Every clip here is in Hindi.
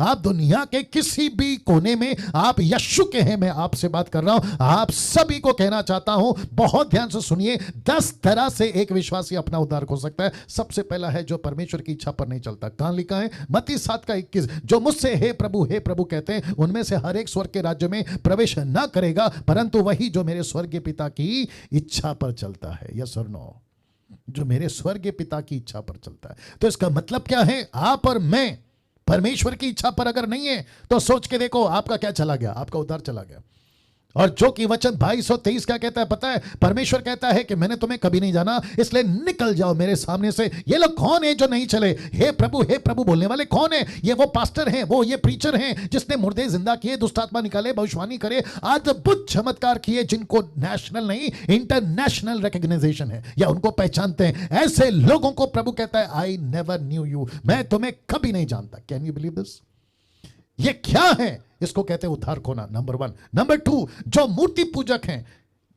आप दुनिया के किसी भी कोने में आप यीशु के हैं, मैं आपसे बात कर रहा हूं, आप सभी को कहना चाहता हूं, बहुत ध्यान से सुनिए। 10 तरह से एक विश्वासी अपना उद्धार हो सकता है। सबसे पहला है जो परमेश्वर की इच्छा पर नहीं चलता। कहां लिखा है? मत्ती 7:21, जो मुझसे हे प्रभु कहते हैं उनमें से हर एक स्वर्ग के राज्य में प्रवेश न करेगा, परंतु वही जो मेरे स्वर्गीय पिता की इच्छा पर चलता है। यस और नो? जो मेरे स्वर्गीय पिता की इच्छा पर चलता है। तो इसका मतलब क्या है? आप और मैं परमेश्वर की इच्छा पर अगर नहीं है तो सोच के देखो आपका क्या चला गया, आपका उद्धार चला गया। और जो कि वचन 22:23 क्या कहता है पता है? परमेश्वर कहता है कि मैंने तुम्हें कभी नहीं जाना, इसलिए निकल जाओ मेरे सामने से। ये लोग कौन है जो नहीं चले? हे प्रभु बोलने वाले कौन है? ये वो पास्टर हैं, वो ये प्रीचर हैं जिसने मुर्दे जिंदा किए, दुष्ट आत्मा निकाले, भविष्यवाणी करे, अद्भुत चमत्कार किए, जिनको नेशनल नहीं इंटरनेशनल रिकॉग्नाइजेशन है या उनको पहचानते हैं। ऐसे लोगों को प्रभु कहता है आई नेवर न्यू यू, मैं तुम्हें कभी नहीं जानता। Can you believe this? ये क्या है? इसको कहते हैं उद्धार खोना, नंबर 1। नंबर 2, जो मूर्ति पूजक हैं,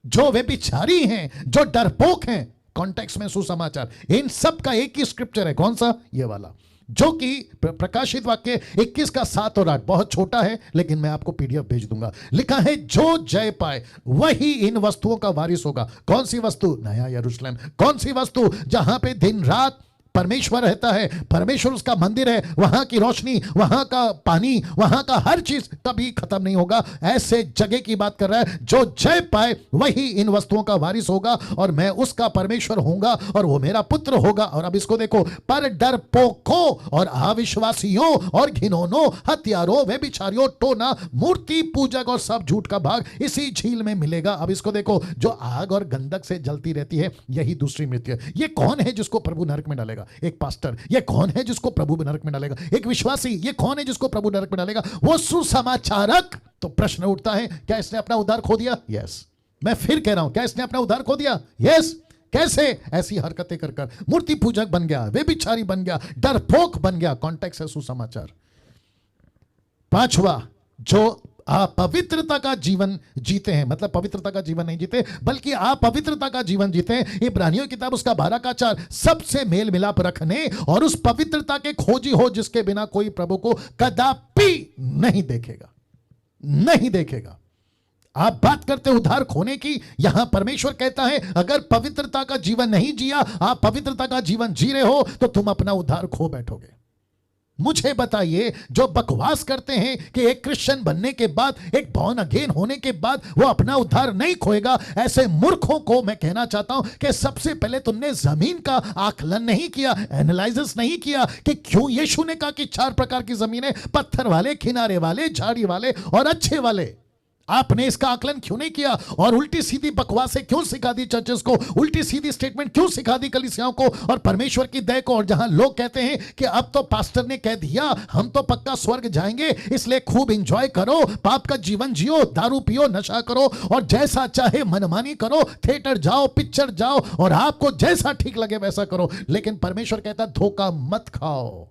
जो व्यभिचारी हैं, जो डरपोक हैं, कॉन्टेक्स्ट में सुसमाचार, इन सब का एक ही स्क्रिप्चर है। कौन सा? ये वाला, जो कि प्रकाशित वाक्य 21 का 7 और 8, बहुत छोटा है लेकिन मैं आपको पीडीएफ भेज दूंगा। लिखा है जो जय पाए वही इन वस्तुओं का वारिस होगा। कौन सी वस्तु? नया यरूशलेम। कौन सी वस्तु? जहां पे दिन रात परमेश्वर रहता है, परमेश्वर उसका मंदिर है, वहां की रोशनी, वहां का पानी, वहां का हर चीज कभी खत्म नहीं होगा। ऐसे जगह की बात कर रहा है। जो जय पाए वही इन वस्तुओं का वारिस होगा और मैं उसका परमेश्वर होऊंगा और वो मेरा पुत्र होगा। और अब इसको देखो, पर डरपोकों और अविश्वासियों और घिनौनों, हत्यारों, व्यभिचारियों, टोना, मूर्ति पूजक और सब झूठ का भाग इसी झील में मिलेगा। अब इसको देखो, जो आग और गंधक से जलती रहती है, यही दूसरी मृत्यु है। ये कौन है जिसको प्रभु नरक में डालेगा? एक पास्टर। ये कौन है जिसको प्रभु नरक में डालेगा? एक विश्वासी। ये कौन है जिसको प्रभु नरक में डालेगा? वो सुसमाचारक। तो प्रश्न उठता है, क्या इसने अपना उद्धार खो दिया? यस। मैं फिर कह रहा हूं, क्या इसने अपना उद्धार खो दिया? यस। कैसे? ऐसी हरकतें कर कर मूर्ति पूजक बन गया, व्यभिचारी बन गया, डरपोक बन गया। कॉन्टेक्स्ट है सुसमाचार। 5वां, जो आप पवित्रता का जीवन जीते हैं, मतलब पवित्रता का जीवन नहीं जीते बल्कि आप पवित्रता का जीवन जीते हैं। इब्रानियों की किताब उसका 12:4, सबसे मेल मिलाप रखने और उस पवित्रता के खोजी हो जिसके बिना कोई प्रभु को कदापि नहीं देखेगा, नहीं देखेगा। आप बात करते उद्धार खोने की, यहां परमेश्वर कहता है अगर पवित्रता का जीवन नहीं जिया, आप पवित्रता का जीवन जी रहे हो तो तुम अपना उद्धार खो बैठोगे। मुझे बताइए, जो बकवास करते हैं कि एक क्रिश्चियन बनने के बाद, एक बॉर्न अगेन होने के बाद वो अपना उद्धार नहीं खोएगा, ऐसे मूर्खों को मैं कहना चाहता हूं कि सबसे पहले तुमने जमीन का आकलन नहीं किया, एनालिसिस नहीं किया कि क्यों यीशु ने कहा कि 4 प्रकार की जमीन है, पत्थर वाले, किनारे वाले, झाड़ी वाले और अच्छे वाले। आपने इसका आकलन क्यों नहीं किया? और उल्टी सीधी बकवासें क्यों सिखा दी चर्चेस को? उल्टी सीधी स्टेटमेंट क्यों सिखा दी कलीसियाओं को और परमेश्वर की दया को? और जहां लोग कहते हैं कि अब तो पास्टर ने कह दिया हम तो पक्का स्वर्ग जाएंगे, इसलिए खूब एंजॉय करो, पाप का जीवन जियो, दारू पियो, नशा करो और जैसा चाहे मनमानी करो, थिएटर जाओ, पिक्चर जाओ और आपको जैसा ठीक लगे वैसा करो। लेकिन परमेश्वर कहता है धोखा मत खाओ,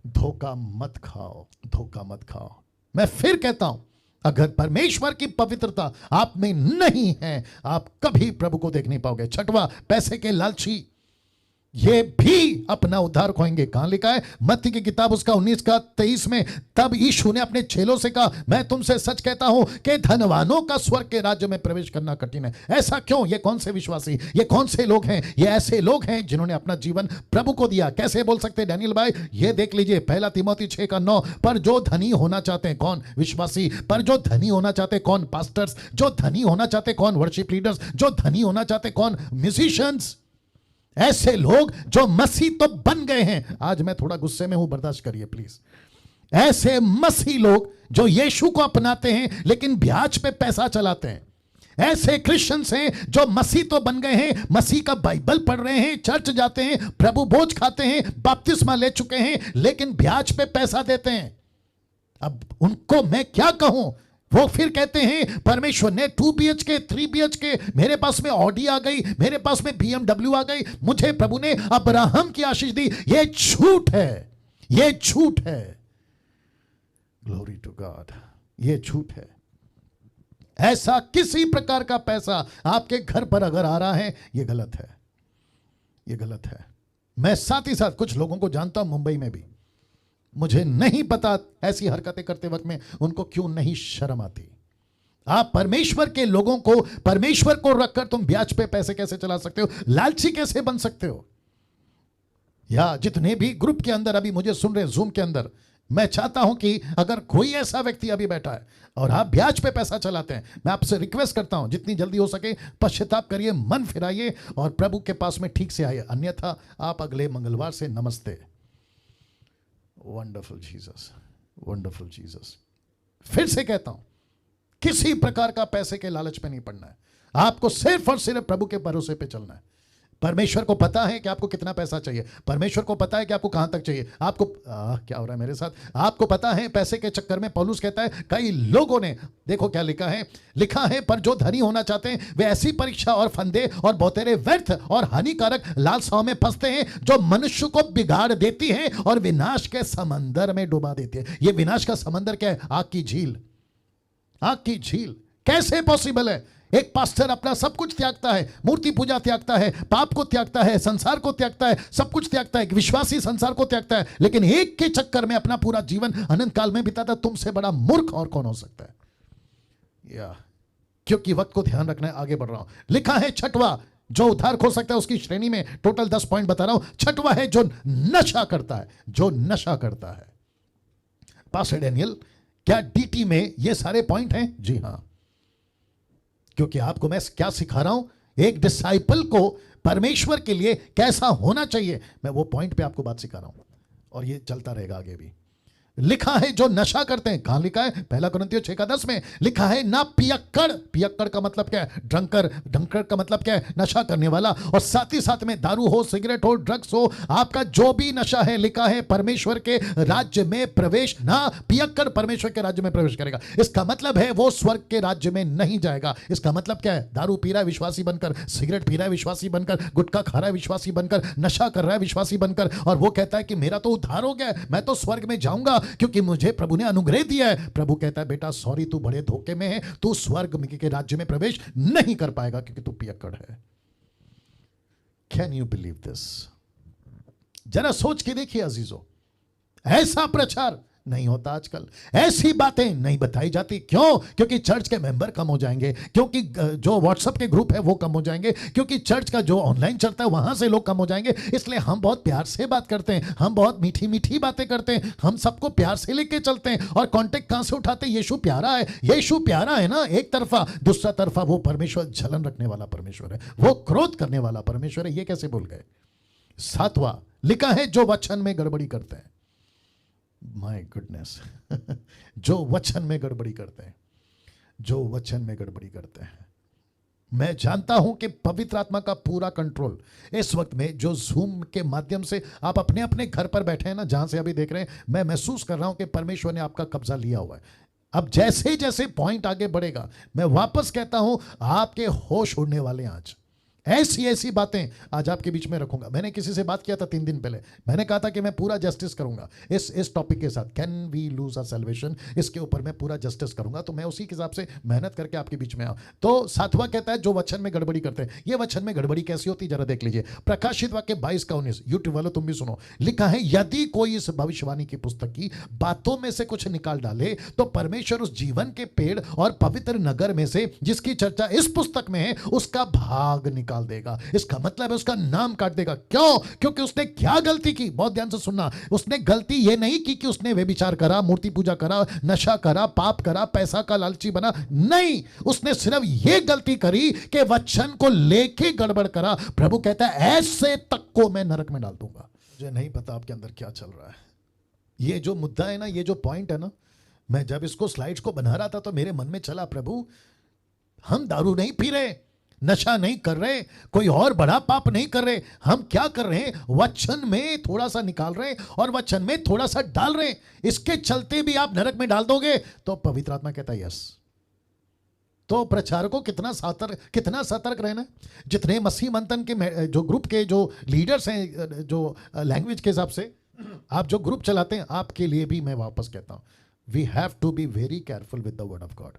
धोखा मत खाओ, धोखा मत खाओ। मैं फिर कहता हूं, अगर परमेश्वर की पवित्रता आप में नहीं है, आप कभी प्रभु को देख नहीं पाओगे। 6वां, पैसे के लालची, ये भी अपना उद्धार खोएंगे। कहां लिखा है? मत्ती की किताब उसका 19:23 में, तब यीशु ने अपने चेलों से कहा मैं तुमसे सच कहता हूं कि धनवानों का स्वर्ग के राज्य में प्रवेश करना कठिन है। ऐसा क्यों? ये कौन से विश्वासी, ये कौन से लोग हैं? ये ऐसे लोग हैं जिन्होंने अपना जीवन प्रभु को दिया। कैसे बोल सकते डैनियल भाई? ये देख लीजिए 1 तीमुथियुस 6:9, पर जो धनी होना चाहते हैं, कौन? विश्वासी। पर जो धनी होना चाहते हैं, कौन? पास्टर्स। जो धनी होना चाहते हैं, कौन? Worship leaders. जो धनी होना चाहते हैं, कौन? म्यूजिशियंस। ऐसे लोग जो मसीह तो बन गए हैं, आज मैं थोड़ा गुस्से में हूं, बर्दाश्त करिए प्लीज। ऐसे मसीह लोग जो यीशु को अपनाते हैं लेकिन ब्याज पे पैसा चलाते हैं। ऐसे क्रिश्चियंस हैं जो मसीह तो बन गए हैं, मसीह का बाइबल पढ़ रहे हैं, चर्च जाते हैं, प्रभु भोज खाते हैं, बपतिस्मा ले चुके हैं, लेकिन ब्याज पे पैसा देते हैं। अब उनको मैं क्या कहूं? वो फिर कहते हैं परमेश्वर ने 2 BHK 3 BHK, मेरे पास में ऑडी आ गई, मेरे पास में BMW आ गई, मुझे प्रभु ने अब्राहम की आशीष दी। ये झूठ है, ये झूठ है। ग्लोरी टू गॉड, ये झूठ है। ऐसा किसी प्रकार का पैसा आपके घर पर अगर आ रहा है, ये गलत है, ये गलत है। मैं साथ ही साथ कुछ लोगों को जानता हूं मुंबई में भी, मुझे नहीं पता ऐसी हरकतें करते वक्त में उनको क्यों नहीं शर्म आती। आप परमेश्वर के लोगों को, परमेश्वर को रखकर तुम ब्याज पे पैसे कैसे चला सकते हो, लालची कैसे बन सकते हो। या जितने भी ग्रुप के अंदर अभी मुझे सुन रहे जूम के अंदर, मैं चाहता हूं कि अगर कोई ऐसा व्यक्ति अभी बैठा है और आप ब्याज पे पैसा चलाते हैं, मैं आपसे रिक्वेस्ट करता हूं जितनी जल्दी हो सके पश्चाताप करिए, मन फिराइए और प्रभु के पास में ठीक से आइए, अन्यथा आप अगले मंगलवार से नमस्ते। Wonderful Jesus, wonderful Jesus. फिर से कहता हूं, किसी प्रकार का पैसे के लालच पे नहीं पड़ना है, आपको सिर्फ और सिर्फ प्रभु के भरोसे पे चलना है। परमेश्वर को पता है कि आपको कितना पैसा चाहिए, परमेश्वर को पता है कि आपको कहां तक चाहिए। आपको क्या हो रहा है मेरे साथ, आपको पता है पैसे के चक्कर में पौलुस कहता है कई लोगों ने, देखो क्या लिखा है पर जो धनी होना चाहते हैं वे ऐसी परीक्षा और फंदे और बहुतेरे व्यर्थ और हानिकारक लालसाओं में फंसते हैं जो मनुष्य को बिगाड़ देती है और विनाश के समंदर में डुबा देती है। यह विनाश का समंदर क्या है? आग की झील। आग की झील कैसे पॉसिबल है? एक पास्टर अपना सब कुछ त्यागता है, मूर्ति पूजा त्यागता है, पाप को त्यागता है, संसार को त्यागता है, सब कुछ त्यागता है, विश्वासी संसार को त्यागता है, लेकिन एक के चक्कर में अपना पूरा जीवन अनंत काल में बिताता। तुमसे बड़ा मूर्ख और कौन हो सकता है? या क्योंकि वक्त को ध्यान रखना है, आगे बढ़ रहा हूं। लिखा है छठवां जो उद्धार खो सकता है, उसकी श्रेणी में टोटल 10 पॉइंट बता रहा हूं। छठवां है जो नशा करता है, जो नशा करता है। पास्टर डैनियल, क्या डीटी में ये सारे पॉइंट हैं? जी हां, क्योंकि आपको मैं क्या सिखा रहा हूं, एक डिसाइपल को परमेश्वर के लिए कैसा होना चाहिए, मैं वो पॉइंट पे आपको बात सिखा रहा हूं और ये चलता रहेगा आगे भी। लिखा है जो नशा करते हैं, कहां लिखा है? 1 कुरिन्थियों 6:10 में लिखा है ना पियक्कड़। पियक्कड़ का मतलब क्या है? ड्रंकर। ड्रंकर का मतलब क्या है? नशा करने वाला। और साथ ही साथ में दारू हो, सिगरेट हो, ड्रग्स हो, आपका जो भी नशा है, लिखा है परमेश्वर के राज्य में प्रवेश ना। पियक्कड़ परमेश्वर के राज्य में प्रवेश करेगा, इसका मतलब है वो स्वर्ग के राज्य में नहीं जाएगा। इसका मतलब क्या है? दारू पी रहा है विश्वासी बनकर, सिगरेट पी रहा है विश्वासी बनकर, गुटखा खा रहा है विश्वासी बनकर, नशा कर रहा है विश्वासी बनकर, और वो कहता है कि मेरा तो उद्धार हो गया, मैं तो स्वर्ग में जाऊंगा क्योंकि मुझे प्रभु ने अनुग्रह दिया है। प्रभु कहता है बेटा सॉरी, तू बड़े धोखे में है, तू स्वर्ग के राज्य में प्रवेश नहीं कर पाएगा क्योंकि तू पियक्कड़ है। Can you believe this? जरा सोच के देखिए अजीजों, ऐसा प्रचार नहीं होता आजकल, ऐसी बातें नहीं बताई जाती। क्यों? क्योंकि चर्च के मेंबर कम हो जाएंगे, क्योंकि जो व्हाट्सएप के ग्रुप है वो कम हो जाएंगे, क्योंकि चर्च का जो ऑनलाइन चलता है वहां से लोग कम हो जाएंगे। इसलिए हम बहुत प्यार से बात करते हैं, हम बहुत मीठी मीठी बातें करते हैं, हम सबको प्यार से लेके चलते हैं। और कॉन्टेक्ट कहां से उठाते हैं? यीशु प्यारा है। यीशु प्यारा है ना एक तरफा, दूसरा तरफा वो परमेश्वर जलन रखने वाला परमेश्वर है, वो क्रोध करने वाला परमेश्वर है। ये कैसे भूल गए? 7वां लिखा है जो वचन में गड़बड़ी करते हैं। माय गुडनेस जो वचन में गड़बड़ी करते हैं, जो वचन में गड़बड़ी करते हैं। मैं जानता हूं कि पवित्र आत्मा का पूरा कंट्रोल इस वक्त में, जो जूम के माध्यम से आप अपने अपने घर पर बैठे हैं ना, जहां से अभी देख रहे हैं, मैं महसूस कर रहा हूं कि परमेश्वर ने आपका कब्जा लिया हुआ है। अब जैसे जैसे पॉइंट आगे बढ़ेगा, मैं वापस कहता हूं आपके होश उड़ने वाले हैं। आज ऐसी ऐसी बातें आज आपके बीच में रखूंगा। मैंने किसी से बात किया था 3 दिन पहले, मैंने कहा था कि मैं पूरा जस्टिस करूंगा इस टॉपिक के साथ, can we lose our salvation, इसके ऊपर मैं पूरा जस्टिस करूंगा। तो मैं उसी के हिसाब से मेहनत करके आपके बीच में आऊं। तो 7वां कहता है जो वचन में गड़बड़ी करते हैं। ये वचन में गड़बड़ी कैसी होती है जरा देख लीजिए। प्रकाशित वाक्य 22:19, यूट्यूब वालों तुम भी सुनो। लिखा है यदि कोई इस भविष्यवाणी की पुस्तक की बातों में से कुछ निकाल डाले तो परमेश्वर उस जीवन के पेड़ और पवित्र नगर में से जिसकी चर्चा इस पुस्तक में है उसका भाग निकाल देगा। इसका मतलब है उसका नाम काट देगा। क्यों? क्योंकि उसने क्या गलती की? बहुत ध्यान से सुनना। उसने गलती ये नहीं की कि उसने व्यभिचार करा, मूर्ति पूजा करा, नशा करा, पाप करा, पैसा का लालची बना, नहीं। उसने सिर्फ ये गलती करी कि वचन को लेके गड़बड़ करा। प्रभु कहता है ऐसे तक को मैं नरक में डाल दूंगा। मुझे नहीं पता आपके अंदर क्या चल रहा है। ये जो मुद्दा है ना, ये जो पॉइंट है ना, मैं जब इसको स्लाइड्स को बना रहा था तो मेरे मन में चला, प्रभु हम दारू नहीं पी रहे, नशा नहीं कर रहे, कोई और बड़ा पाप नहीं कर रहे, हम क्या कर रहे हैं? वचन में थोड़ा सा निकाल रहे हैं और वचन में थोड़ा सा डाल रहे हैं। इसके चलते भी आप नरक में डाल दोगे। तो पवित्र आत्मा कहता है यस। तो प्रचारकों कितना सतर्क रहना। जितने मसीह मंथन के जो ग्रुप के जो लीडर्स हैं, जो लैंग्वेज के हिसाब से आप जो ग्रुप चलाते हैं, आपके लिए भी मैं वापस कहता हूं, we have to be very careful with the word of God.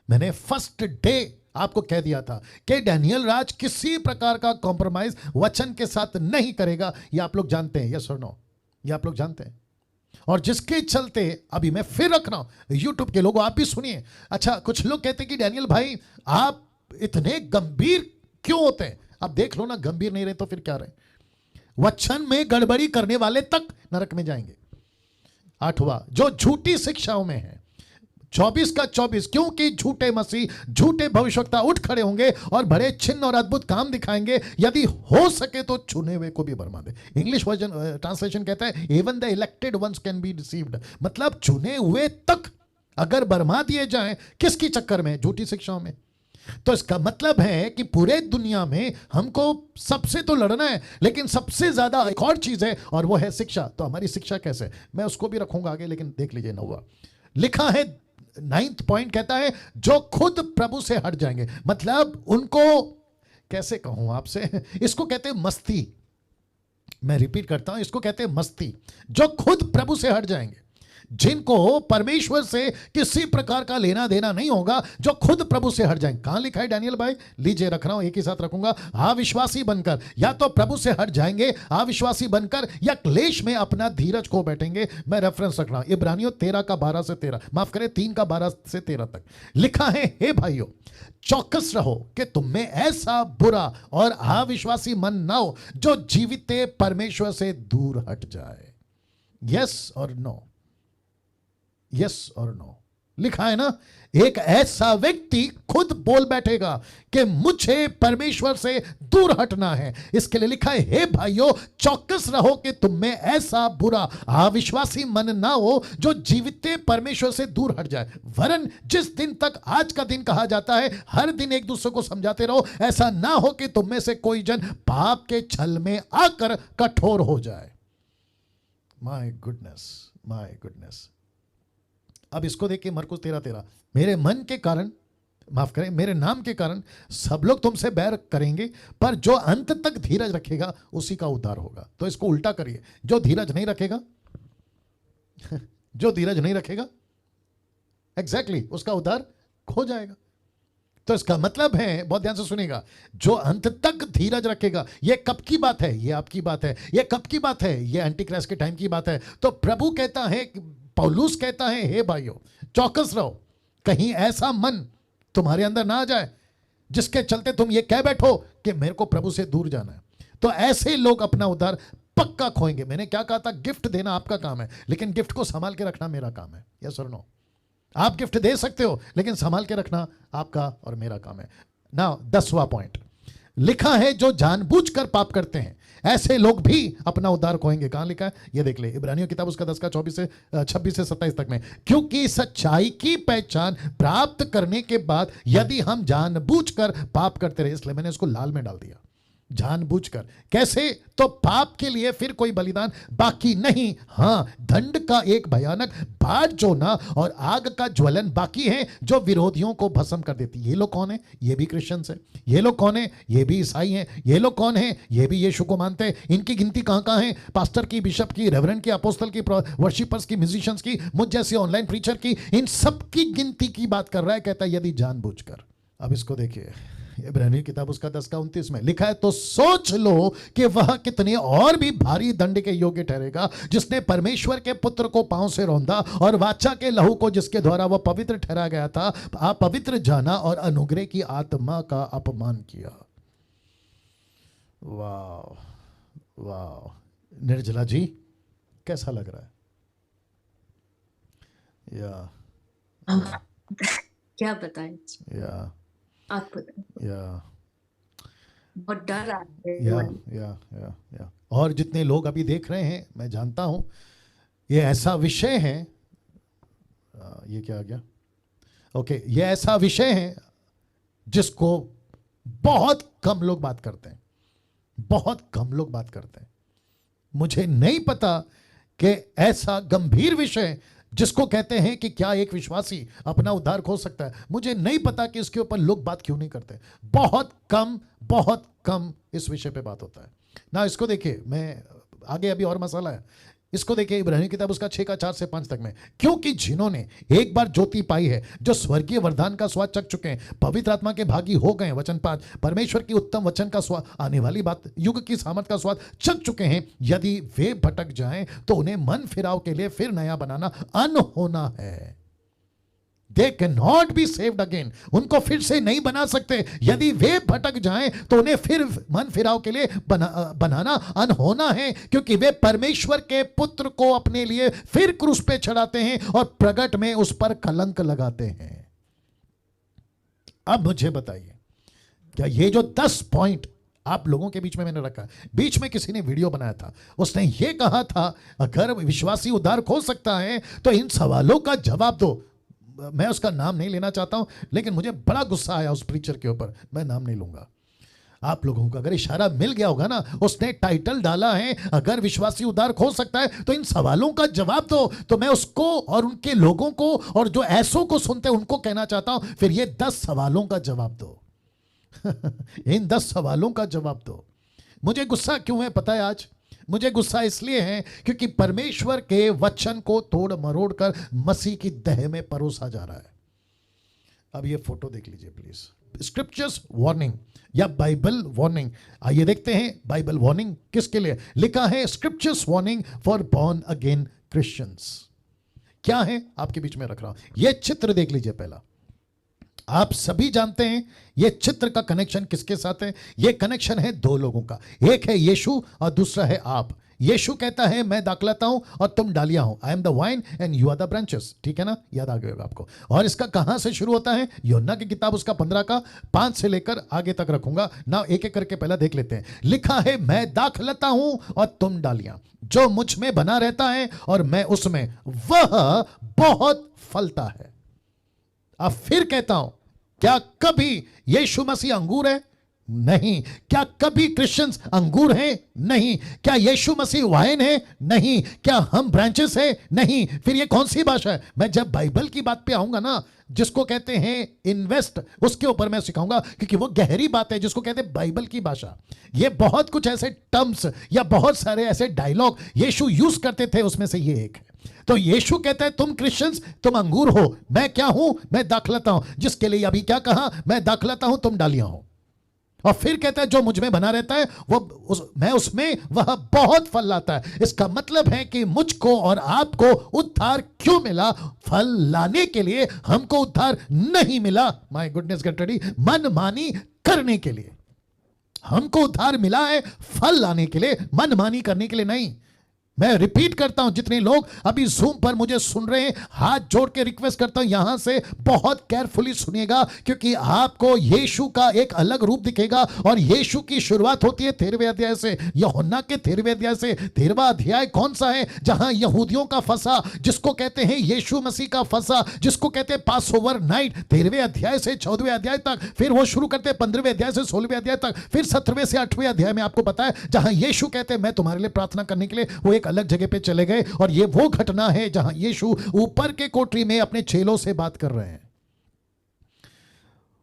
मैंने फर्स्ट डे आपको कह दिया था कि डैनियल राज किसी प्रकार का कॉम्प्रोमाइज वचन के साथ नहीं करेगा। ये आप लोग जानते हैं, यस और नो? ये आप लोग जानते हैं। और जिसके चलते अभी मैं फिर रख रहा हूं, यूट्यूब के लोगों आप भी सुनिए। अच्छा, कुछ लोग कहते हैं कि डैनियल भाई आप इतने गंभीर क्यों होते हैं? अब देख लो ना, गंभीर नहीं रहे तो फिर क्या रहे? वचन में गड़बड़ी करने वाले तक नरक में जाएंगे। 8वां, जो झूठी शिक्षाओं में है। 24 का 24, क्योंकि झूठे मसीह, झूठे भविष्यवक्ता उठ खड़े होंगे और बड़े चिन्ह और अद्भुत काम दिखाएंगे, यदि हो सके तो चुने हुए को भी भरमा दे। इंग्लिश वर्जन ट्रांसलेशन कहता है even the elected ones can be deceived, मतलब चुने हुए तक अगर भरमा दिए जाएं। किसकी चक्कर में? झूठी शिक्षाओं में। तो इसका मतलब है कि पूरे दुनिया में हमको सबसे तो लड़ना है, लेकिन सबसे ज्यादा एक और चीज है और वो है शिक्षा। तो हमारी शिक्षा कैसे, मैं उसको भी रखूंगा आगे, लेकिन देख लीजिए 9वां लिखा है। 9th पॉइंट कहता है जो खुद प्रभु से हट जाएंगे, मतलब उनको कैसे कहूं आपसे, इसको कहते हैं मस्ती। मैं रिपीट करता हूं, इसको कहते हैं मस्ती। जो खुद प्रभु से हट जाएंगे, जिनको परमेश्वर से किसी प्रकार का लेना देना नहीं होगा, जो खुद प्रभु से हट जाएंगे। कहां लिखा है डैनियल भाई? लीजिए रख रहा हूं, एक ही साथ रखूंगा। अविश्वासी बनकर, या तो प्रभु से हट जाएंगे अविश्वासी बनकर, या क्लेश में अपना धीरज खो बैठेंगे। मैं रेफरेंस रख रहा हूं इब्रानियों 13 का 12 से 13, माफ करें 3 का 12 से 13 तक लिखा है, हे भाइयों चौकस रहो कि तुम में ऐसा बुरा और अविश्वासी मन ना हो जो जीवित परमेश्वर से दूर हट जाए। यस और नो, यस और नो लिखा है ना। एक ऐसा व्यक्ति खुद बोल बैठेगा कि मुझे परमेश्वर से दूर हटना है। इसके लिए लिखा है, हे भाइयों चौकस रहो कि तुम में ऐसा बुरा अविश्वासी मन ना हो जो जीवित परमेश्वर से दूर हट जाए। वरन जिस दिन तक आज का दिन कहा जाता है, हर दिन एक दूसरे को समझाते रहो, ऐसा ना हो कि तुम में से कोई जन पाप के छल में आकर कठोर हो जाए। My goodness, my goodness. अब इसको देखिए, मरकुस 13:13, मेरे मन के कारण, माफ करें मेरे नाम के कारण सब लोग तुमसे बैर करेंगे, पर जो अंत तक धीरज रखेगा उसी का उद्धार होगा। तो इसको उल्टा करिए, जो धीरज नहीं रखेगा जो धीरज नहीं रखेगा एग्जैक्टली उसका उद्धार खो जाएगा। तो इसका मतलब है, बहुत ध्यान से सुनिएगा, जो अंत तक धीरज रखेगा। यह कब की बात है? यह आपकी बात है। यह कब की बात है? यह एंटीक्राइस्ट के टाइम की बात है। तो प्रभु कहता है, पौलुस कहता है, हे भाइयों चौकस रहो, कहीं ऐसा मन तुम्हारे अंदर ना आ जाए जिसके चलते तुम ये कह बैठो कि मेरे को प्रभु से दूर जाना है। तो ऐसे लोग अपना उद्धार पक्का खोएंगे। मैंने क्या कहा था? गिफ्ट देना आपका काम है, लेकिन गिफ्ट को संभाल के रखना मेरा काम है। यस और नो? आप गिफ्ट दे सकते हो, लेकिन संभाल के रखना आपका और मेरा काम है। नाउ 10वां पॉइंट लिखा है, जो जानबूझकर पाप करते हैं ऐसे लोग भी अपना उद्धार खोएंगे। कहां लिखा है? ये देख ले, इब्रानियों किताब उसका 10 का 26 से 27 तक में। क्योंकि सच्चाई की पहचान प्राप्त करने के बाद यदि हम जानबूझकर पाप करते रहे, इसलिए मैंने इसको लाल में डाल दिया, जानबूझकर। कैसे? तो पाप के लिए फिर कोई बलिदान बाकी नहीं, हां दंड का एक भयानक बाढ़ जोना और आग का ज्वलन बाकी है जो विरोधियों को भस्म कर देती। ये लोग कौन है? ये भी क्रिश्चियंस है। ये लोग कौन है? ये भी ईसाई हैं। ये लोग कौन है? ये भी यीशु को मानते हैं। इनकी गिनती कहां कहां है? पास्टर की, बिशप की, रेवरेंड की, अपोस्टल की, वर्शिपर्स की, म्यूजिशियंस की, मुझ जैसे ऑनलाइन प्रीचर की, इन सब की गिनती की बात कर रहा है। कहता है यदि जानबूझकर। अब इसको देखिए, इब्रानियों किताब उसका 10 का 29 में लिखा है, तो सोच लो कि वह कितने और भी भारी दंड के योग्य ठहरेगा, जिसने परमेश्वर के पुत्र को पांव से रौंदा और वाचा के लहू को जिसके द्वारा वह पवित्र ठहरा गया था अपवित्र जाना और अनुग्रह की आत्मा का अपमान किया। वाह वाह, निर्जला जी कैसा लग रहा है? या क्या बताएं, या आप बताएं। या बहुत डर आ रहा है। या और जितने लोग अभी देख रहे हैं, मैं जानता हूं ये ऐसा विषय है, ये क्या आ गया? ओके, ये ऐसा विषय है जिसको बहुत कम लोग बात करते हैं, बहुत कम लोग बात करते हैं। मुझे नहीं पता कि ऐसा गंभीर विषय जिसको कहते हैं कि क्या एक विश्वासी अपना उद्धार खो सकता है, मुझे नहीं पता कि इसके ऊपर लोग बात क्यों नहीं करते। बहुत कम इस विषय पे बात होता है ना। इसको देखिए, मैं आगे अभी और मसाला है। इसको देखिए, इब्रानियों की किताब उसका 6 का 4 से 5 तक में, क्योंकि जिन्होंने एक बार ज्योति पाई है, जो स्वर्गीय वरदान का स्वाद चख चुके हैं, पवित्र आत्मा के भागी हो गए, वचन 5, परमेश्वर की उत्तम वचन का स्वाद, आने वाली बात, युग की सामर्थ का स्वाद चख चुके हैं, यदि वे भटक जाएं तो उन्हें मन फिराव के लिए फिर नया बनाना अनहोना है। They cannot be saved again. उनको फिर से नहीं बना सकते। यदि वे भटक जाएं तो उन्हें फिर मन फिराव के लिए बनाना अनहोना है, क्योंकि वे परमेश्वर के पुत्र को अपने लिए फिर क्रूस पे चढ़ाते हैं और प्रगट में उस पर कलंक लगाते हैं। अब मुझे बताइए, क्या ये जो 10 पॉइंट आप लोगों के बीच में मैंने रखा, बीच में किसी ने वीडियो बनाया था, उसने ये कहा था अगर विश्वासी उद्धार खो सकता है तो इन सवालों का जवाब दो। मैं उसका नाम नहीं लेना चाहता हूं, लेकिन मुझे बड़ा गुस्सा आया उस प्रीचर के ऊपर, मैं नाम नहीं लूंगा। आप लोगों को अगर इशारा मिल गया होगा ना, उसने टाइटल डाला है अगर विश्वासी उद्धार खो सकता है तो इन सवालों का जवाब दो, तो मैं उसको और उनके लोगों को और जो ऐसों को सुनते हैं उनको कहना चाहता हूं, फिर ये 10 सवालों का जवाब दो। इन 10 सवालों का जवाब दो। मुझे गुस्सा क्यों है पता है? आज मुझे गुस्सा इसलिए है क्योंकि परमेश्वर के वचन को तोड़ मरोड़ कर मसीह की देह में परोसा जा रहा है। अब ये फोटो देख लीजिए प्लीज, स्क्रिप्चर्स वार्निंग या बाइबल वार्निंग। आइए देखते हैं बाइबल वार्निंग किसके लिए लिखा है। Scriptures warning for born again Christians. क्या है आपके बीच में रख रहा हूं, ये चित्र देख लीजिए। पहला, आप सभी जानते हैं ये चित्र का कनेक्शन किसके साथ है? ये कनेक्शन है 2 लोगों का, एक है यीशु और दूसरा है आप। यीशु कहता है मैं दाखलता हूं और तुम डालियां हो, I am the vine and you are the branches. ठीक है ना, याद आ गया होगा आपको। और इसका कहां से शुरू होता है? यूहन्ना की किताब उसका 15 का 5 से लेकर आगे तक रखूंगा ना, एक एक करके पहला देख लेते हैं। लिखा है मैं दाखलता हूं और तुम डालियां, जो मुझ में बना रहता है और मैं उसमें, वह बहुत फलता है। अब फिर कहता हूं, क्या कभी यीशु मसीह अंगूर है? नहीं। क्या कभी क्रिश्चियंस अंगूर हैं? नहीं। क्या यीशु मसीह वाइन है? नहीं। क्या हम ब्रांचेस हैं? नहीं। फिर ये कौन सी भाषा है? मैं जब बाइबल की बात पे आऊंगा ना, जिसको कहते हैं इन्वेस्ट, उसके ऊपर मैं सिखाऊंगा, क्योंकि वो गहरी बात है जिसको कहते हैं बाइबल की भाषा। ये बहुत कुछ ऐसे टर्म्स या बहुत सारे ऐसे डायलॉग यीशु यूज करते थे, उसमें से ये एक है। तो यीशु कहता है तुम क्रिश्चियंस तुम अंगूर हो, मैं क्या हूं? मैं दाखलता हूं। जिसके लिए अभी क्या कहा? मैं दाखलता हूं तुम डालियां हो। और फिर कहता है जो मुझ में बना रहता है मैं उसमें, वह बहुत फल लाता है। इसका मतलब है कि मुझको और आपको उद्धार क्यों मिला? फल लाने के लिए। हमको उद्धार नहीं मिला, माय गुडनेस गेट रेडी, मनमानी करने के लिए। हमको उद्धार मिला है फल लाने के लिए, मनमानी करने के लिए नहीं। मैं रिपीट करता हूं, जितने लोग अभी जूम पर मुझे सुन रहे हैं, हाथ जोड़ के रिक्वेस्ट करता हूं यहां से बहुत केयरफुली सुनिएगा, क्योंकि आपको यीशु का एक अलग रूप दिखेगा। और यीशु की शुरुआत होती है 13वें अध्याय से, यूहन्ना के 13वें अध्याय से। 13वां अध्याय कौन सा है? जहां यहूदियों का फंसा, जिसको कहते हैं यीशु मसीह का फंसा, जिसको कहते हैं पास ओवर नाइट। 13वें अध्याय से 14वें अध्याय तक, फिर वो शुरू करते हैं 15वें अध्याय से 16वें अध्याय तक, फिर 17वें से 8वें अध्याय में आपको पता है जहां यीशु कहते हैं मैं तुम्हारे लिए प्रार्थना करने के लिए, वो एक अलग जगह पे चले गए। और ये वो घटना है जहां यीशु ऊपर के कोठरी में अपने चेलों से बात कर रहे हैं।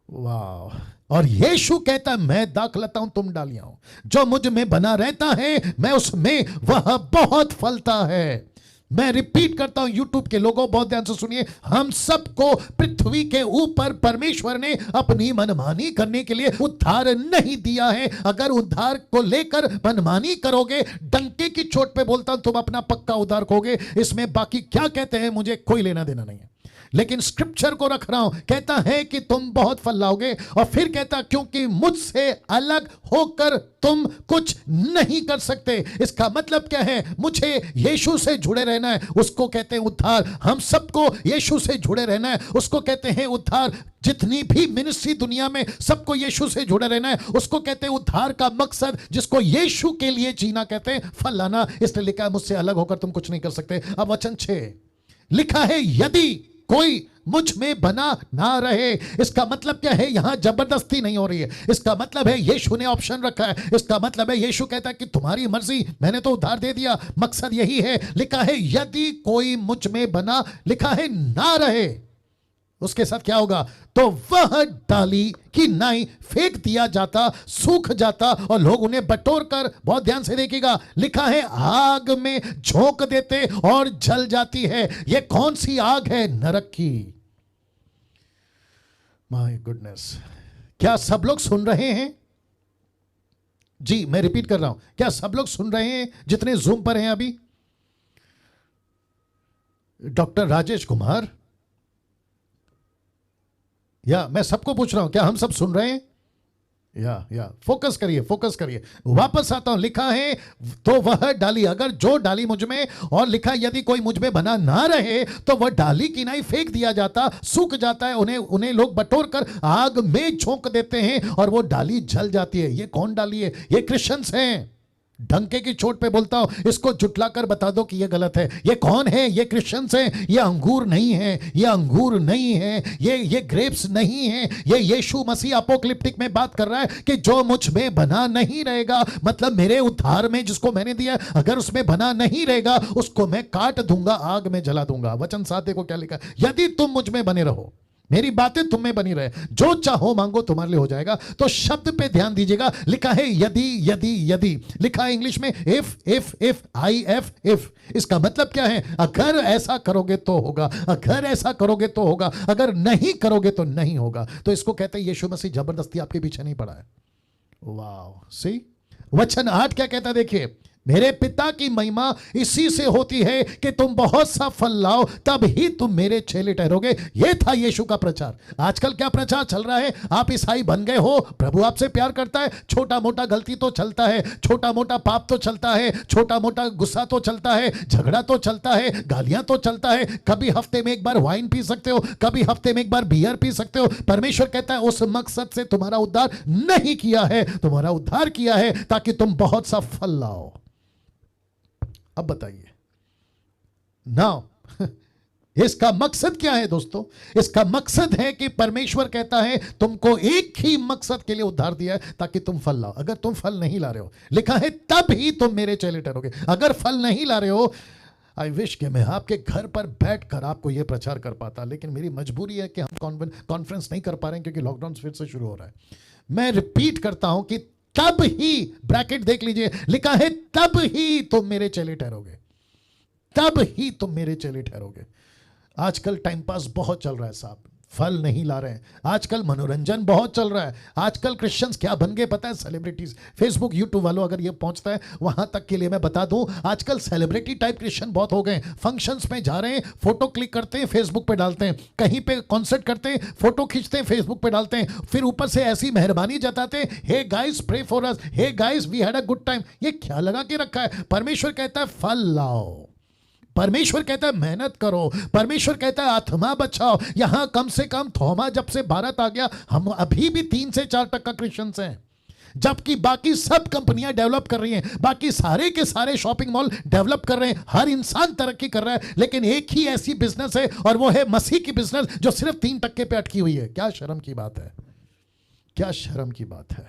वाह। और यीशु कहता है मैं दाखलता हूं तुम डालियां हो, जो मुझ में बना रहता है मैं उसमें, वह बहुत फलता है। मैं रिपीट करता हूं, यूट्यूब के लोगों बहुत ध्यान से सुनिए, हम सबको पृथ्वी के ऊपर परमेश्वर ने अपनी मनमानी करने के लिए उद्धार नहीं दिया है। अगर उद्धार को लेकर मनमानी करोगे, डंके की चोट पे बोलता हूं, तुम अपना पक्का उद्धार खोगे। इसमें बाकी क्या कहते हैं मुझे कोई लेना देना नहीं है, लेकिन स्क्रिप्चर को रख रहा हूं। कहता है कि तुम बहुत फल लाओगे, और फिर कहता क्योंकि मुझसे अलग होकर तुम कुछ नहीं कर सकते। इसका मतलब क्या है? मुझे यीशु से जुड़े रहना है, उसको कहते हैं उद्धार। हम सबको यीशु से जुड़े रहना है, उसको कहते हैं उद्धार। जितनी भी मिनिस्ट्री दुनिया में, सबको यीशु से जुड़े रहना है, उसको कहते हैं उद्धार का मकसद, जिसको यीशु के लिए जीना कहते हैं फल लाना। इसलिए लिखा है मुझसे अलग होकर तुम कुछ नहीं कर सकते। अब वचन 6 लिखा है यदि कोई मुझ में बना ना रहे। इसका मतलब क्या है? यहां जबरदस्ती नहीं हो रही है। इसका मतलब है यीशु ने ऑप्शन रखा है। इसका मतलब है यीशु कहता है कि तुम्हारी मर्जी, मैंने तो उद्धार दे दिया, मकसद यही है। लिखा है यदि कोई मुझ में बना, लिखा है ना रहे। उसके साथ क्या होगा? तो वह डाली की नाई फेंक दिया जाता, सूख जाता और लोग उन्हें बटोर कर, बहुत ध्यान से देखिएगा, लिखा है आग में झोंक देते और जल जाती है। यह कौन सी आग है? नरक की। माय गुडनेस, क्या सब लोग सुन रहे हैं? जी मैं रिपीट कर रहा हूं, क्या सब लोग सुन रहे हैं जितने जूम पर हैं अभी? डॉक्टर राजेश कुमार, या मैं सबको पूछ रहा हूं, क्या हम सब सुन रहे हैं? या फोकस करिए, फोकस करिए। वापस आता हूं, लिखा है तो वह डाली, अगर जो डाली मुझ में, और लिखा यदि कोई मुझ में बना ना रहे तो वह डाली की नाई फेंक दिया जाता, सूख जाता है, उन्हें लोग बटोर कर आग में झोंक देते हैं और वो डाली जल जाती है। ये कौन डाली है? ये क्रिश्चियंस हैं। डंके की चोट पे बोलता हूं, इसको जुटला कर बता दो कि ये गलत है। ये कौन है? ये क्रिश्चियंस हैं। ये अंगूर नहीं है, ये अंगूर नहीं है, ये ग्रेप्स नहीं है। ये यीशु मसीह अपोक्लिप्टिक में बात कर रहा है कि जो मुझ में बना नहीं रहेगा, मतलब मेरे उद्धार में जिसको मैंने दिया, अगर उसमें बना नहीं रहेगा उसको मैं काट दूंगा, आग में जला दूंगा। वचन 7 देखो क्या लिखा है, यदि तुम मुझ में बने रहो, मेरी बातें तुम में बनी रहे, जो चाहो मांगो तुम्हारे लिए हो जाएगा। तो शब्द पे ध्यान दीजिएगा, लिखा है यदि, यदि, यदि, लिखा है इंग्लिश में इफ इफ। इसका मतलब क्या है? अगर ऐसा करोगे तो होगा, अगर ऐसा करोगे तो होगा, अगर नहीं करोगे तो नहीं होगा। तो इसको कहते हैं यीशु मसीह जबरदस्ती आपके पीछे नहीं पड़ा है। वाह, सी वचन 8 क्या कहता है देखिए, मेरे पिता की महिमा इसी से होती है कि तुम बहुत सा फल लाओ, तब ही तुम मेरे चेले ठहरोगे। यह था यीशु का प्रचार। आजकल क्या प्रचार चल रहा है? आप ईसाई बन गए हो, प्रभु आपसे प्यार करता है, छोटा मोटा गलती तो चलता है, छोटा मोटा पाप तो चलता है, छोटा मोटा गुस्सा तो चलता है, झगड़ा तो चलता है, गालियां तो चलता है, कभी हफ्ते में एक बार वाइन पी सकते हो, कभी हफ्ते में एक बार बियर पी सकते हो। परमेश्वर कहता है उस मकसद से तुम्हारा उद्धार नहीं किया है, तुम्हारा उद्धार किया है ताकि तुम बहुत सा फल लाओ। अब बताइए नाउ इसका मकसद क्या है दोस्तों? इसका मकसद है कि परमेश्वर कहता है तुमको एक ही मकसद के लिए उद्धार दिया है, ताकि तुम फल लाओ। अगर तुम फल नहीं ला रहे हो, लिखा है तब ही तुम मेरे चेले ठहरोगे। अगर फल नहीं ला रहे हो, आई विश कि मैं आपके घर पर बैठकर आपको यह प्रचार कर पाता, लेकिन मेरी मजबूरी है कि हम कॉन्फ्रेंस नहीं कर पा रहे हैं क्योंकि लॉकडाउन फिर से शुरू हो रहा है। मैं रिपीट करता हूं कि तब ही, ब्रैकेट देख लीजिए, लिखा है तब ही तुम मेरे चेले ठहरोगे, तब ही तुम मेरे चेले ठहरोगे। आजकल टाइम पास बहुत चल रहा है साहब, फल नहीं ला रहे हैं। आजकल मनोरंजन बहुत चल रहा है। आजकल क्रिश्चियंस क्या बन गए पता है? सेलिब्रिटीज। फेसबुक यूट्यूब वालों अगर ये पहुंचता है वहां तक के लिए मैं बता दूं, आजकल सेलिब्रिटी टाइप क्रिश्चियन बहुत हो गए। फंक्शंस में जा रहे हैं, फोटो क्लिक करते हैं, फेसबुक पे डालते हैं, कहीं पे कॉन्सर्ट करते हैं, फोटो खींचते हैं, फेसबुक पे डालते हैं, फिर ऊपर से ऐसी मेहरबानी जताते हैं, hey guys pray for us, hey guys we had a good time. ये क्या लगा के रखा है? परमेश्वर कहता है फल लाओ, परमेश्वर कहता है मेहनत करो, परमेश्वर कहता है आत्मा बचाओ। यहां कम से कम थोमा जब से भारत आ गया, हम अभी भी 3 से 4% क्रिश्चियंस हैं, जबकि बाकी सब कंपनियां डेवलप कर रही हैं, बाकी सारे के सारे शॉपिंग मॉल डेवलप कर रहे हैं, हर इंसान तरक्की कर रहा है, लेकिन एक ही ऐसी बिजनेस है और वो है मसीह की बिजनेस जो सिर्फ 3% पे अटकी हुई है। क्या शर्म की बात है, क्या शर्म की बात है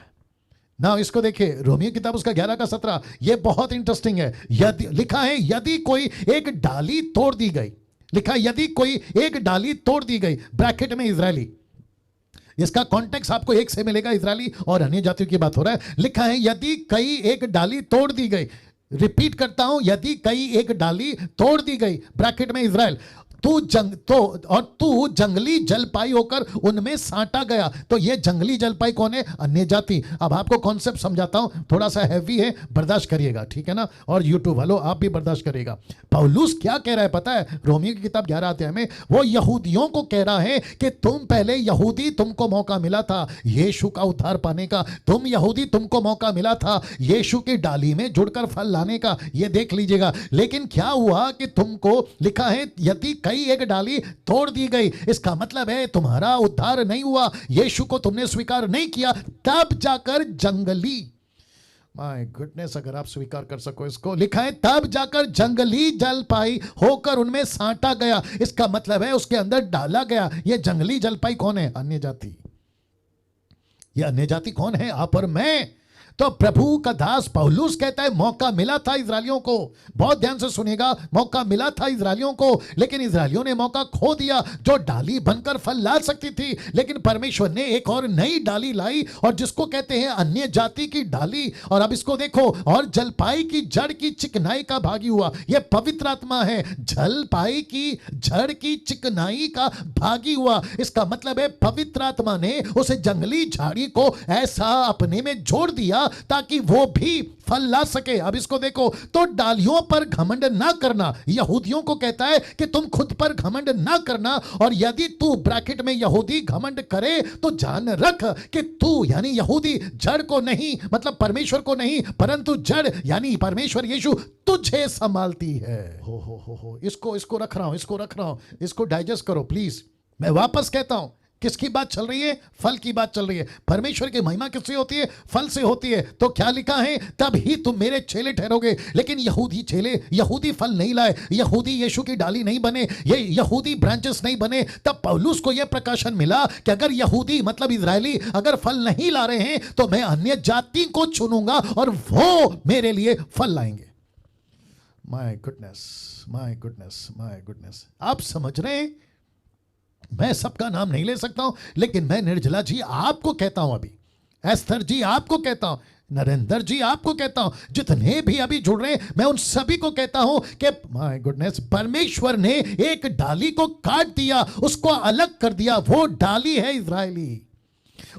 ना। इसको देखिए, रोमियो किताब उसका 11 का 17, ये बहुत इंटरेस्टिंग है। यदि, लिखा है यदि कोई एक डाली तोड़ दी गई, लिखा है यदि कोई एक डाली तोड़ दी गई, ब्रैकेट में इजरायली, इसका कॉन्टेक्स्ट आपको एक से मिलेगा, इजरायली और अन्य जातियों की बात हो रहा है। लिखा है यदि कई एक डाली तोड़ दी गई, रिपीट करता हूं, यदि कई एक डाली तोड़ दी गई, ब्रैकेट में इजराइल, तू जंगली जलपाई होकर उनमें साटा गया। तो ये जंगली जलपाई कौन है? अन्य जाति। अब आपको कॉन्सेप्ट समझाता हूं, थोड़ा सा हैवी है, बर्दाश्त करिएगा, ठीक है ना। और यूट्यूब वालों आप भी बर्दाश्त करिएगा। पौलुस क्या कह रहा है पता है? रोमियो की किताब 11 अध्याय में वो यहूदियों को कह रहा है कि तुम पहले यहूदी, तुमको मौका मिला था यीशु का उद्धार पाने का, तुम यहूदी, तुमको मौका मिला था यीशु की डाली में जुड़कर फल लाने का, ये देख लीजिएगा। लेकिन क्या हुआ कि तुमको, लिखा है यदि कई एक डाली तोड़ दी गई, इसका मतलब है तुम्हारा उद्धार नहीं हुआ, यीशु को तुमने स्वीकार नहीं किया, तब जाकर जंगली, माय गुडनेस, अगर आप स्वीकार कर सको इसको, लिखा है तब जाकर जंगली जलपाई होकर उनमें साटा गया। इसका मतलब है उसके अंदर डाला गया। ये जंगली जलपाई कौन है? अन्य जाति। ये अन्य जाति कौन है? आप और मैं। तो प्रभु का दास पौलुस कहता है मौका मिला था इजरायलियों को, बहुत ध्यान से सुनेगा, मौका मिला था इजरायलियों को, लेकिन इजरायलियों ने मौका खो दिया जो डाली बनकर फल ला सकती थी। लेकिन परमेश्वर ने एक और नई डाली लाई, और जिसको कहते हैं अन्य जाति की डाली। और अब इसको देखो, और जलपाई की जड़ की चिकनाई का भागी हुआ, यह पवित्र आत्मा है। जलपाई की जड़ की चिकनाई का भागी हुआ, इसका मतलब है पवित्र आत्मा ने उस जंगली झाड़ी को ऐसा अपने में जोड़ दिया ताकि वो भी फल ला सके। अब इसको देखो, तो डालियों पर घमंड ना करना, यहूदियों को कहता है कि तुम खुद पर घमंड ना करना, और यदि तू ब्रैकेट में यहूदी घमंड करे तो जान रख कि तू यानी यहूदी जड़ को नहीं, मतलब परमेश्वर को नहीं, परंतु जड़ यानी परमेश्वर यीशु तुझे संभालती है। हो इसको रख रहा हूं, इसको डाइजेस्ट करो प्लीज। मैं वापस कहता हूं, किसकी बात चल रही है? फल की बात चल रही है। परमेश्वर की महिमा किससे होती है? फल से होती है। तो क्या लिखा है? तब ही तुम मेरे चेले ठहरोगे। लेकिन यहूदी चेले, यहूदी फल नहीं लाए, यहूदी यीशु की डाली नहीं बने, ये यहूदी ब्रांचेस नहीं बने। तब पौलुस को यह प्रकाशन मिला कि अगर यहूदी मतलब इजरायली अगर फल नहीं ला रहे हैं तो मैं अन्य जाति को चुनूंगा और वो मेरे लिए फल लाएंगे। माय गुडनेस, आप समझ रहे हैं? मैं सबका नाम नहीं ले सकता हूं, लेकिन मैं निर्जला जी आपको कहता हूं, अभी एस्थर जी आपको कहता हूं, नरेंद्र जी आपको कहता हूं, जितने भी अभी जुड़ रहे हैं मैं उन सभी को कहता हूं कि माय गुडनेस, परमेश्वर ने एक डाली को काट दिया, उसको अलग कर दिया। वो डाली है इजरायली,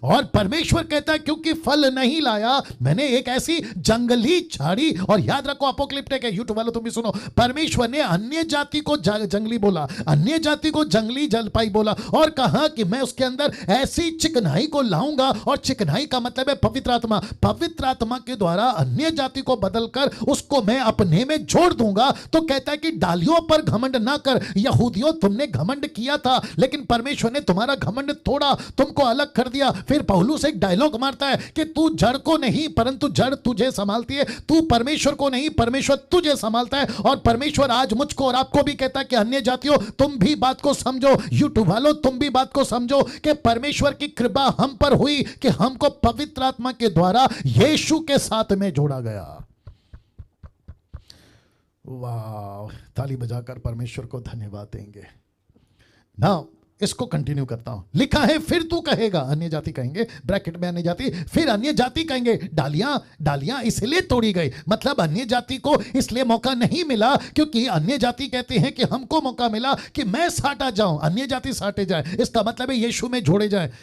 और परमेश्वर कहता है क्योंकि फल नहीं लाया, मैंने एक ऐसी जंगली झाड़ी, और याद रखो अपोक्लिप्टिक है, यूट्यूब वालों तुम भी सुनो, परमेश्वर ने अन्य जाति को जंगली बोला, अन्य जाति को जंगली जलपाई बोला, और कहा कि मैं उसके अंदर ऐसी चिकनाई को लाऊंगा, और चिकनाई का मतलब है पवित्र आत्मा। पवित्र आत्मा के द्वारा अन्य जाति को बदलकर उसको मैं अपने में जोड़ दूंगा। तो कहता है कि डालियों पर घमंड ना कर। यहूदियों तुमने घमंड किया था, लेकिन परमेश्वर ने तुम्हारा घमंड तोड़ा, तुमको अलग कर दिया। फिर पौलुस एक डायलॉग मारता है कि तू जड़ को नहीं परंतु जड़ तुझे संभालती है, तू परमेश्वर को नहीं परमेश्वर तुझे संभालता है। और परमेश्वर आज मुझको और आपको भी कहता है कि अन्य जातियों तुम भी बात को समझो, यूट्यूब वालों तुम भी बात को समझो कि परमेश्वर की कृपा हम पर हुई कि हमको पवित्र आत्मा के द्वारा यीशु के साथ में जोड़ा गया। वाह, ताली बजाकर परमेश्वर को धन्यवाद देंगे। नाउ इसको कंटिन्यू करता हूं, लिखा है फिर तू कहेगा, अन्य जाति कहेंगे, ब्रैकेट में अन्य जाति, फिर अन्य जाति कहेंगे डालियां इसलिए तोड़ी गई, मतलब अन्य जाति को इसलिए मौका नहीं मिला क्योंकि अन्य जाति कहते हैं कि हमको मौका मिला कि मैं साटा जाऊं, अन्य जाति साटे जाए, इसका मतलब है यीशु में जोड़े जाए।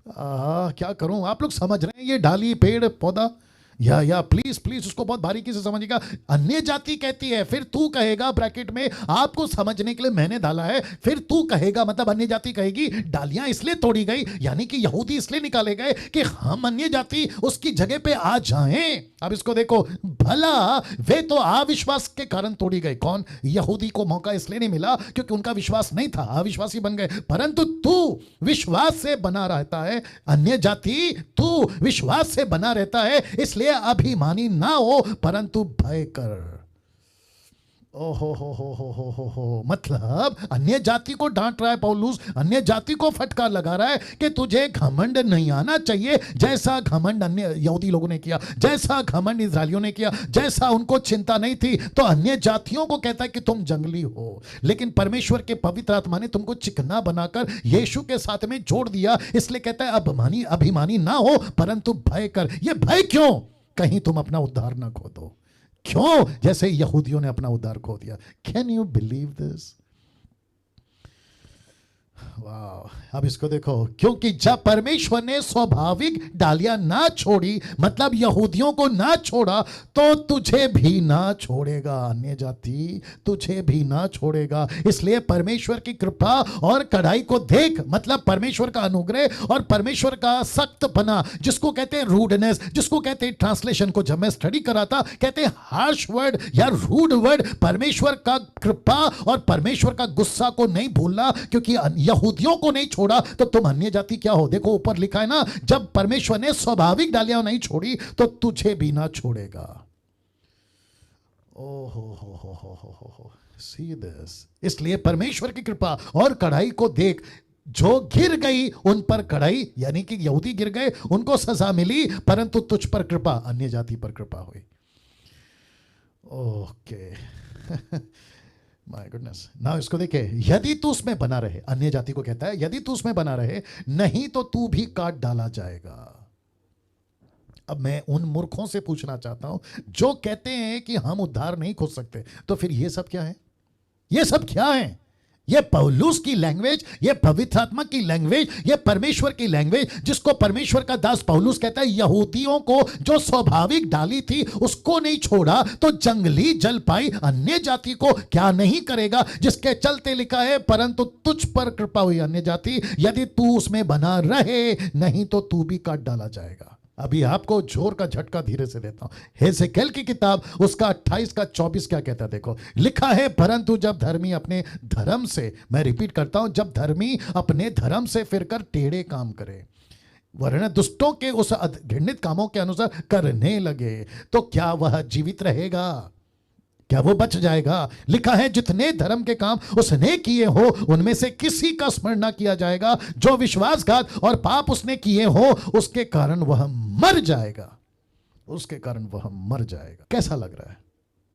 क्या करूं, आप लोग समझ रहे हैं? ये डाली पेड़ पौधा या प्लीज उसको बहुत बारीकी से समझिएगा। अन्य जाति कहती है, फिर तू कहेगा, ब्रैकेट में आपको समझने के लिए मैंने डाला है, फिर तू कहेगा मतलब अन्य जाति कहेगी डालियां इसलिए तोड़ी गई, यानी कि यहूदी इसलिए निकाले गए कि हम अन्य जाति उसकी जगह पे आ जाएं। अब इसको देखो, भला वे तो अविश्वास के कारण तोड़ी गई। कौन? यहूदी को मौका इसलिए नहीं मिला क्योंकि उनका विश्वास नहीं था, अविश्वासी बन गए, परंतु तू विश्वास से बना रहता है, अन्य जाति तू विश्वास से बना रहता है, इसलिए अभिमानी ना हो परंतु भय कर। ओहो, मतलब अन्य जाति को डांट रहा है पौलुस, अन्य जाति को फटकार लगा रहा है कि तुझे घमंड नहीं आना चाहिए जैसा घमंड अन्य यहूदी लोगों ने किया, जैसा घमंड इजरायलियों ने किया, जैसा उनको चिंता नहीं थी। तो अन्य जातियों को कहता है कि तुम जंगली हो, लेकिन परमेश्वर के पवित्र आत्मा ने तुमको चिकना बनाकर यीशु के साथ में जोड़ दिया, इसलिए कहता है अभिमानी ना हो परंतु भय कर। ये भय क्यों? कहीं तुम अपना उद्धार ना खो दो। क्यों? जैसे यहूदियों ने अपना उद्धार खो दिया। Can you believe this? वाह, अब इसको देखो, क्योंकि जब परमेश्वर ने स्वाभाविक डालियां ना छोड़ी, मतलब यहूदियों को ना छोड़ा, तो तुझे भी ना छोड़ेगा, अन्य जाति तुझे भी ना छोड़ेगा। इसलिए परमेश्वर की कृपा और कड़ाई को देख, मतलब परमेश्वर का अनुग्रह और परमेश्वर का सख्तपना, जिसको कहते हैं रूडनेस, जिसको कहते हैं ट्रांसलेशन को जब मैं स्टडी करा था कहते हैं हार्श वर्ड या रूड वर्ड। परमेश्वर का कृपा और परमेश्वर का गुस्सा को नहीं भूलना, क्योंकि यहूदियों को नहीं छोड़ा तो तुम अन्य जाति क्या हो? देखो ऊपर लिखा है ना, जब परमेश्वर ने स्वाभाविक डालियां नहीं छोड़ी तो तुझे भी ना छोड़ेगा। ओहो, सी दिस। इसलिए परमेश्वर की कृपा और कढ़ाई को देख, जो गिर गई उन पर कड़ाई, यानी कि यहूदी गिर गए, उनको सजा मिली, परंतु तुझ पर कृपा, अन्य जाति पर कृपा हुई। Okay, my goodness. नाउ इसको देखे, यदि तू उसमें बना रहे, अन्य जाति को कहता है यदि तू उसमें बना रहे, नहीं तो तू भी काट डाला जाएगा। अब मैं उन मूर्खों से पूछना चाहता हूं जो कहते हैं कि हम उद्धार नहीं खोज सकते, तो फिर ये सब क्या है? ये सब क्या है? ये पौलुस की लैंग्वेज, ये पवित्र आत्मा की लैंग्वेज, ये परमेश्वर की लैंग्वेज, जिसको परमेश्वर का दास पौलुस कहता है यहूदियों को जो स्वाभाविक डाली थी उसको नहीं छोड़ा तो जंगली जल पाई अन्य जाति को क्या नहीं करेगा, जिसके चलते लिखा है परंतु तुझ पर कृपा हुई अन्य जाति, यदि तू उसमें बना रहे, नहीं तो तू भी काट डाला जाएगा। अभी आपको जोर का झटका धीरे से देता हूं। हेसेकेल की किताब उसका 28 का 24 क्या कहता है देखो, लिखा है परंतु जब धर्मी अपने धर्म से, मैं रिपीट करता हूं, जब धर्मी अपने धर्म से फिरकर टेढ़े काम करे वरन दुष्टों के उस घृणित कामों के अनुसार करने लगे, तो क्या वह जीवित रहेगा? क्या वो बच जाएगा? लिखा है जितने धर्म के काम उसने किए हो उनमें से किसी का स्मरण न किया जाएगा, जो विश्वासघात और पाप उसने किए हो उसके कारण वह मर जाएगा, उसके कारण वह मर जाएगा। कैसा लग रहा है?